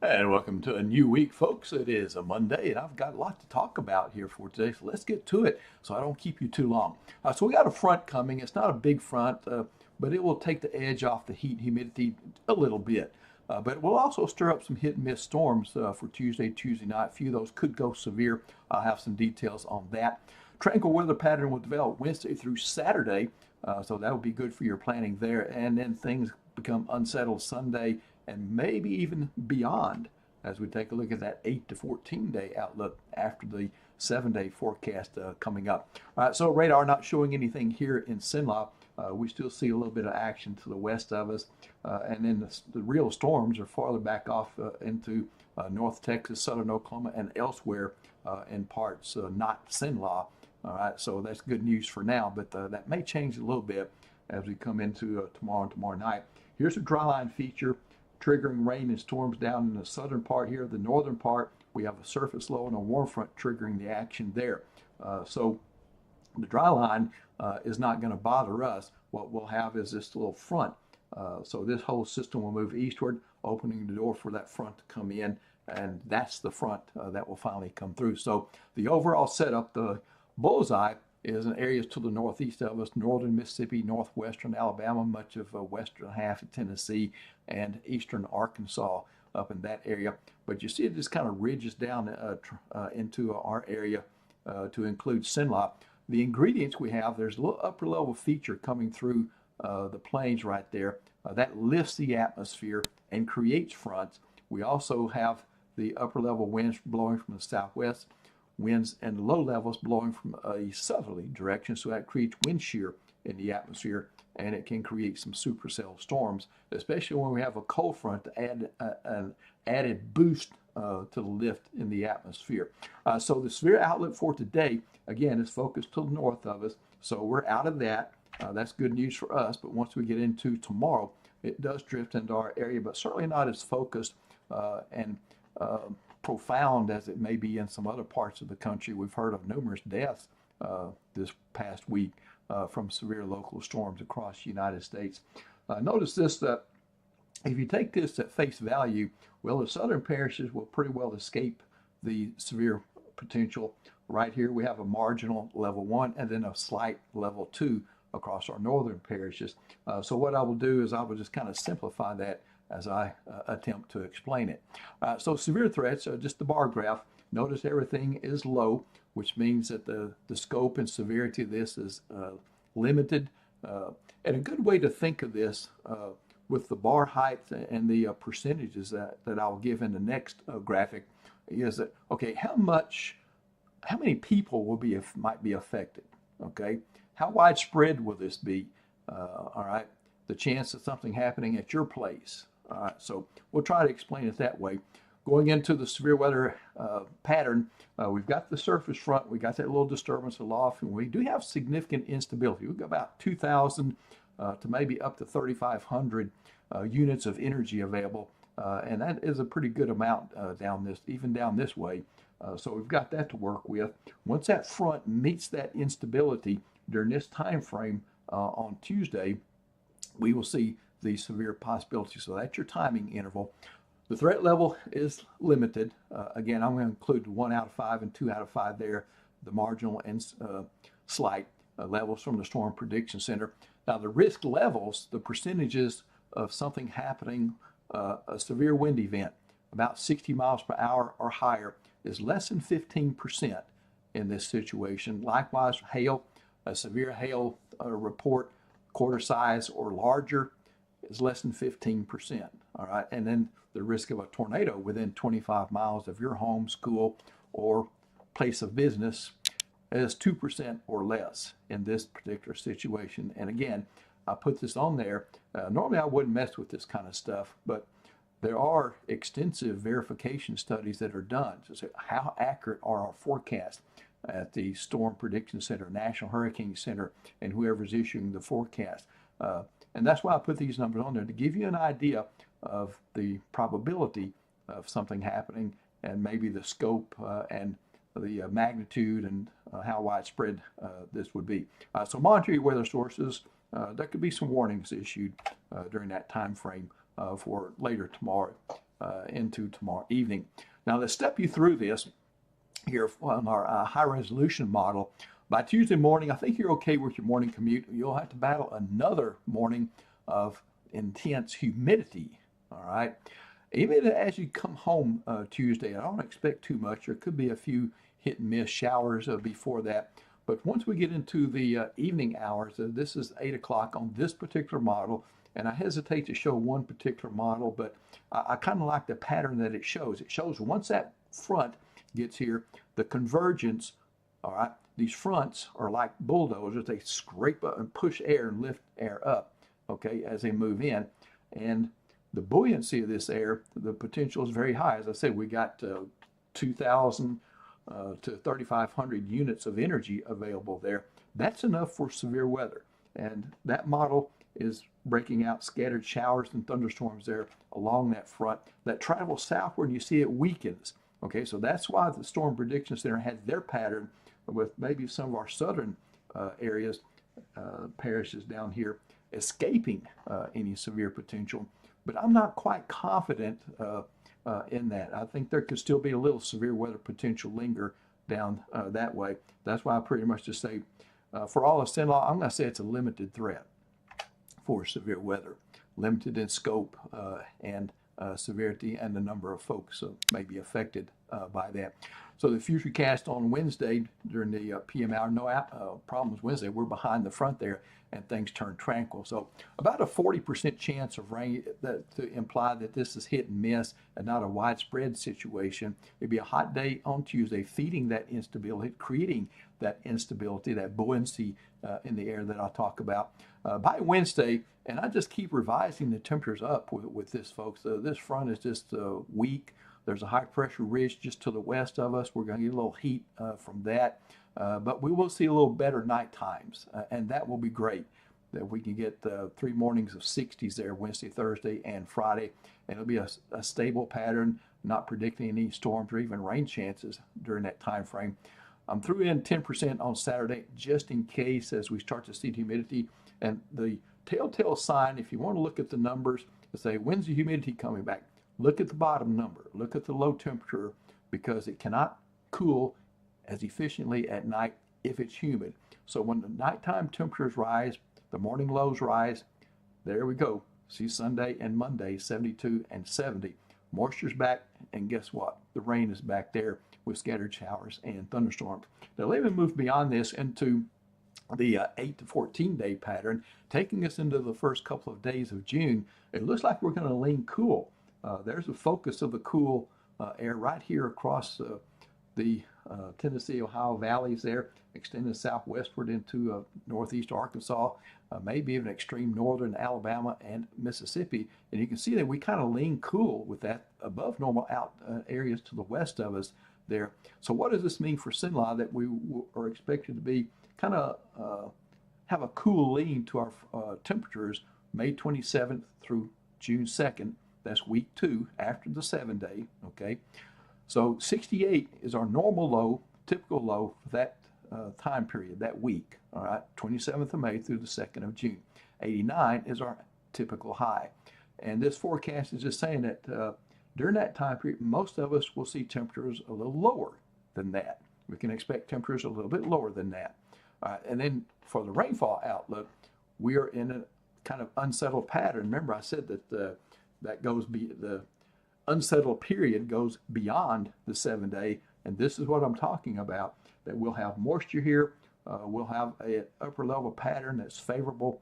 And welcome to a new week, folks. It is a Monday, and I've got a lot to talk about here for today. So let's get to it so I don't keep you too long. So we got a front coming. It's not a big front, but it will take the edge off the heat and humidity a little bit. But it will also stir up some hit and miss storms for Tuesday night. A few of those could go severe. I'll have some details on that. Tranquil weather pattern will develop Wednesday through Saturday, so that will be good for your planning there. And then things become unsettled Sunday and maybe even beyond as we take a look at that 8 to 14 day outlook after the 7 day forecast coming up. All right, so radar not showing anything here in Cenla. We still see a little bit of action to the west of us, and then the real storms are farther back off into North Texas, southern Oklahoma, and elsewhere in parts not Cenla. All right, so that's good news for now, but that may change a little bit as we come into tomorrow and tomorrow night. Here's a dry line feature triggering rain and storms down in the southern part here. The northern part, we have a surface low and a warm front triggering the action there. So the dry line is not going to bother us. What we'll have is this little front. So this whole system will move eastward, opening the door for that front to come in, and that's the front that will finally come through. So the overall setup, the bullseye, is in areas to the northeast of us, northern Mississippi, northwestern Alabama, much of western half of Tennessee, and eastern Arkansas up in that area. But you see it just kind of ridges down into our area to include Cenla. The ingredients we have, there's a little upper level feature coming through the plains right there. That lifts the atmosphere and creates fronts. We also have the upper level winds blowing from the southwest, winds and low levels blowing from a southerly direction, so that creates wind shear in the atmosphere, and it can create some supercell storms, especially when we have a cold front to add an added boost to the lift in the atmosphere. So the severe outlook for today, again, is focused to the north of us, so we're out of that. That's good news for us, but once we get into tomorrow, it does drift into our area, but certainly not as focused and profound as it may be in some other parts of the country. We've heard of numerous deaths this past week from severe local storms across the United States. Notice this, that if you take this at face value, well, the southern parishes will pretty well escape the severe potential. Right here we have a marginal level 1 and then a slight level 2 across our northern parishes. So what I will do is I will just kind of simplify that as I attempt to explain it. So severe threats, just the bar graph. Notice everything is low, which means that the scope and severity of this is limited. And a good way to think of this with the bar height and the percentages that I'll give in the next graphic is that, okay, how many people might be affected, okay? How widespread will this be, all right? The chance of something happening at your place. All right, so we'll try to explain it that way. Going into the severe weather pattern, we've got the surface front, we got that little disturbance aloft, and we do have significant instability. We've got about 2,000 to maybe up to 3,500 units of energy available, and that is a pretty good amount even down this way. So we've got that to work with. Once that front meets that instability during this time frame on Tuesday, we will see the severe possibility. So that's your timing interval. The threat level is limited. Again, I'm going to include 1 out of 5 and 2 out of 5 there, the marginal and slight levels from the Storm Prediction Center. Now, the risk levels, the percentages of something happening, a severe wind event, about 60 miles per hour or higher, is less than 15% in this situation. Likewise, hail, a severe hail report, quarter size or larger, is less than 15%. All right, and then the risk of a tornado within 25 miles of your home, school, or place of business is 2% or less in this particular situation. And again, I put this on there. Normally I wouldn't mess with this kind of stuff, but there are extensive verification studies that are done to say how accurate are our forecasts at the Storm Prediction Center, National Hurricane Center, and whoever's issuing the forecast. And that's why I put these numbers on there to give you an idea of the probability of something happening and maybe the scope and the magnitude and how widespread this would be. So monitor your weather sources. There could be some warnings issued during that time frame for later tomorrow. into tomorrow evening. Now let's step you through this here on our high resolution model. By Tuesday morning, I think you're okay with your morning commute. You'll have to battle another morning of intense humidity. All right. Even as you come home Tuesday, I don't expect too much. There could be a few hit and miss showers before that. But once we get into the evening hours, this is 8 o'clock on this particular model. And I hesitate to show one particular model, but I kind of like the pattern that it shows. It shows once that front gets here, the convergence, all right, these fronts are like bulldozers. They scrape up and push air and lift air up, okay, as they move in. And the buoyancy of this air, the potential is very high. As I said, we got 2,000 to 3,500 units of energy available there. That's enough for severe weather. And that model is breaking out scattered showers and thunderstorms there along that front that travel southward, and you see it weakens. Okay, so that's why the Storm Prediction Center had their pattern with maybe some of our southern areas, parishes down here, escaping any severe potential. But I'm not quite confident in that. I think there could still be a little severe weather potential linger down that way. That's why I pretty much just say, for all of Cenla, I'm going to say it's a limited threat for severe weather, limited in scope and severity and the number of folks may be affected by that. So the futurecast on Wednesday during the PM hour, no problems Wednesday. We're behind the front there and things turn tranquil. So about a 40% chance of rain to imply that this is hit and miss and not a widespread situation. It'd be a hot day on Tuesday, feeding that instability, creating that instability, that buoyancy in the air that I'll talk about. By Wednesday, and I just keep revising the temperatures up with this, folks. This front is just weak. There's a high pressure ridge just to the west of us. We're going to get a little heat from that. But we will see a little better night times, and that will be great. That we can get 3 mornings of 60s there, Wednesday, Thursday, and Friday. And it'll be a stable pattern, not predicting any storms or even rain chances during that time frame. I'm threw in 10% on Saturday just in case as we start to see the humidity. And the telltale sign, if you want to look at the numbers, to say, when's the humidity coming back? Look at the bottom number. Look at the low temperature, because it cannot cool as efficiently at night if it's humid. So when the nighttime temperatures rise, the morning lows rise, there we go. See Sunday and Monday, 72 and 70. Moisture's back, and guess what? The rain is back there with scattered showers and thunderstorms. Now let me move beyond this into the 8 to 14 day pattern, taking us into the first couple of days of June. It looks like we're going to lean cool. There's a focus of the cool air right here across the Tennessee, Ohio valleys there, extending southwestward into northeast Arkansas, maybe even extreme northern Alabama and Mississippi. And you can see that we kind of lean cool with that above normal out areas to the west of us there. So what does this mean for Cenla, that we are expected to be kind of have a cool lean to our temperatures May 27th through June 2nd. That's week 2 after the 7-day, okay? So 68 is our normal low, typical low for that time period, that week, all right? 27th of May through the 2nd of June. 89 is our typical high. And this forecast is just saying that during that time period, most of us will see temperatures a little lower than that. We can expect temperatures a little bit lower than that. And then for the rainfall outlook, we are in a kind of unsettled pattern. Remember, I said that the unsettled period goes beyond the 7-day, and this is what I'm talking about, that we'll have moisture here. We'll have an upper level pattern that's favorable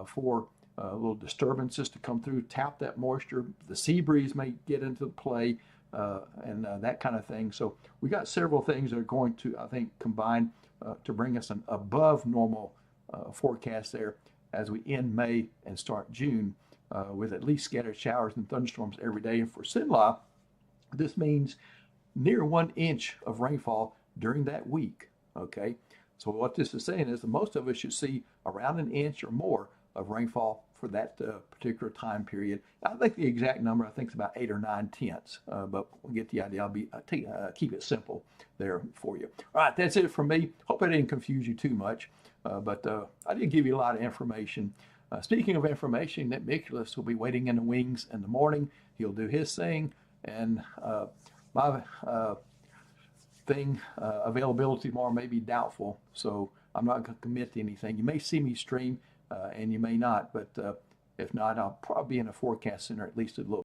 for little disturbances to come through, tap that moisture. The sea breeze may get into play and that kind of thing. So we got several things that are going to, I think, combine to bring us an above normal forecast there as we end May and start June. With at least scattered showers and thunderstorms every day. And for Cenla, this means near 1 inch of rainfall during that week, okay? So what this is saying is that most of us should see around 1 inch or more of rainfall for that particular time period. I think the exact number, I think, is about 8 or 9 tenths, but we'll get the idea. I'll keep it simple there for you. All right, that's it from me. Hope I didn't confuse you too much, but I did give you a lot of information. Speaking of information, Nick Mikulas will be waiting in the wings in the morning. He'll do his thing, and my availability tomorrow may be doubtful, so I'm not going to commit to anything. You may see me stream, and you may not, but if not, I'll probably be in a forecast center at least a little